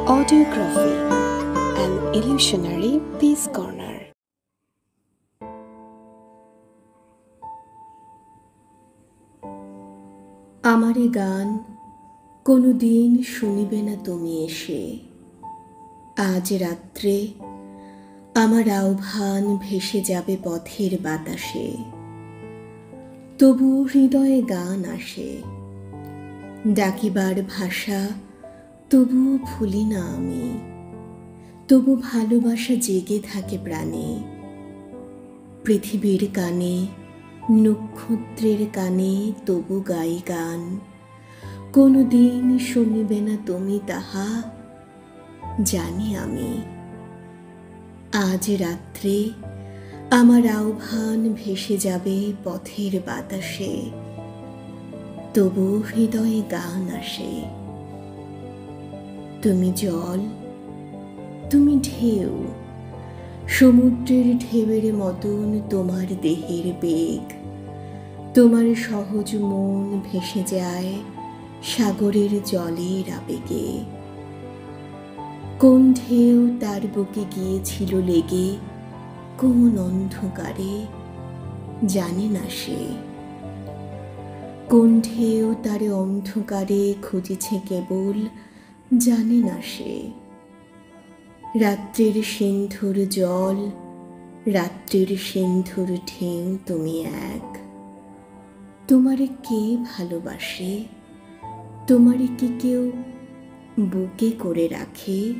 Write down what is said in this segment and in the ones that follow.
Audiography, an illusionary peace corner. আমারে গান কোনো দিন শুনিবে না তুমি এসে। আজ রাত্রে আমার আহ্বান ভেসে যাবে পথের বাতাসে। তবু হৃদয়ে গান আসে, ডাকিবার ভাষা তবু ভুলি না আমি। তবু ভালোবাসা জেগে থাকে প্রাণে। পৃথিবীর কানে, নক্ষত্রের কানে তবু গাই গান। কোনো দিন শুনিবে না তুমি তাহা জানি আমি। আজ রাত্রে আমার আহ্বান ভেসে যাবে পথের বাতাসে। তবু হৃদয়ে গান আসে। তুমি জল, তুমি ঢেউ, সমুদ্রের ঢেউয়ের মতন তোমার দেহের বেগ। তোমার সহজ মন ভেসে যায় সাগরের জলের আবেগে। কোন ঢেউ তার বুকে গিয়েছিল লেগে, কোন অন্ধকারে জানে না সে। কোন ঢেউ তার অন্ধকারে খুঁজেছে কেবল, জানে না সে। রাত্রির সিন্ধুর জল, রাত্রির সিন্ধুর ঢেউ তুমি এক। তোমারে কে ভালোবাসে? তোমারে কি কেউ বুকে করে রাখে?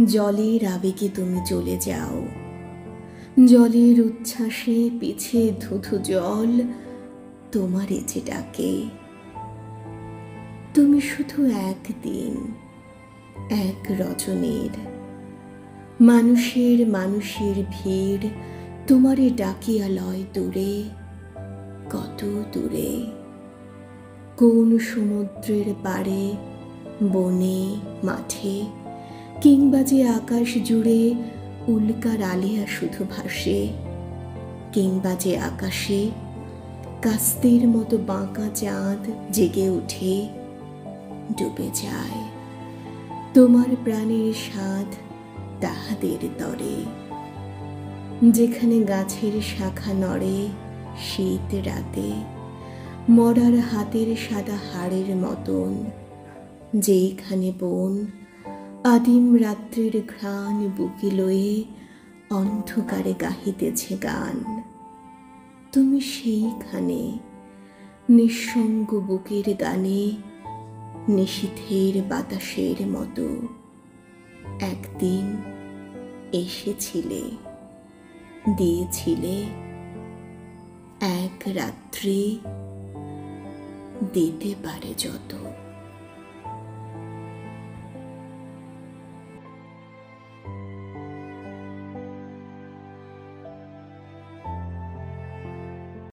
জলের আবেগে তুমি চলে যাও, জলের উচ্ছ্বাসে পিছে ধুধু জল তোমারে যে ডাকে। তুমি শুধু একদিন, এক রজনীর, মানুষের মানুষের ভিড় তোমারে ডাকিয়া লয় দূরে, কত দূরে। কোন সমুদ্রের পাড়ে, বনে, মাঠে, কিংবা যে আকাশ জুড়ে উল্কার আলিয়া শুধু ভাসে, কিংবা যে আকাশে কাস্তের মতো বাঁকা চাঁদ জেগে উঠে ডুবে যায়। তোমার প্রাণের স্বাদ তাহাদের তরে। যেখানে গাছের শাখা নড়ে শীত রাতে, মরার হাতের সাদা হাড়ের মতন। যেখানে বন আদিম রাত্রির ঘ্রাণ বুকে লয়ে অন্ধকারে গাহিতেছে গান। তুমি সেইখানে নিঃসঙ্গ বুকের গানে, নিশীথের বাতাসের মতো একদিন এসেছিলে, দিয়েছিলে এক রাত্রি, দিতে পারে যত।